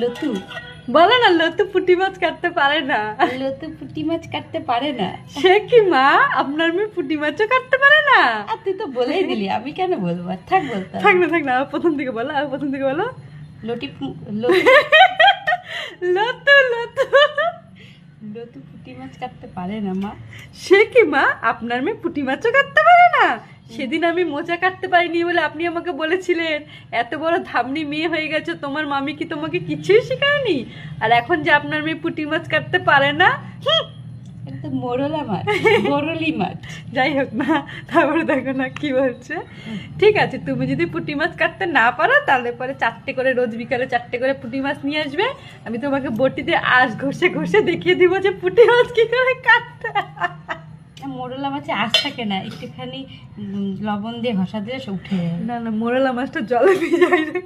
লতু বলো না, লতু পুঁটি মাছ কাটতে পারে না। লতু পুঁটি মাছ কাটতে পারে না। সে কি মা, আপনার মেয়ে পুঁটি মাছও কাটতে পারে না? আর তুই তো বলেই দিলি, আমি কেন বলবো? আর থাক বলতে হবে। থাক না থাক না, আবার প্রথম থেকে বলো, আবার প্রথম থেকে বলো। লতি লতু লতু। লতু পুঁটি মাছ কাটতে পারে না মা। সে কি মা, আপনার মেয়ে পুঁটি মাছও কাটতে পারে না? সেদিন আমি মোচা কাটতে পারিনি বলে আপনি আমাকে বলেছিলেন এত বড় ধামনি মেয়ে হয়ে গেছে, তোমার মামি কি তোমাকে কিছুই শেখায়নি? আর এখন যে আপনার মেয়ে পুঁটি মাছ কাটতে পারে না, এটা তো মোরলা মাছ, মোরলি মাছ। যাই হোক না, তারপরে দেখো না কি বলছে। ঠিক আছে, তুমি যদি পুঁটি মাছ কাটতে না পারো তাহলে পরে 4টে করে, রোজ বিকালে 4টে করে পুঁটি মাছ নিয়ে আসবে। আমি তোমাকে বটিতে আঁশ ঘষে ঘষে দেখিয়ে দিব যে পুঁটি মাছ কি করে কাটতে। মোরলা মাছে আঁশ থাকে না, একটুখানি লবণ দিয়ে ঘষা দিলে সব উঠে যাবে। না না, মোরলা মাছটা জলে ভিজাই রে।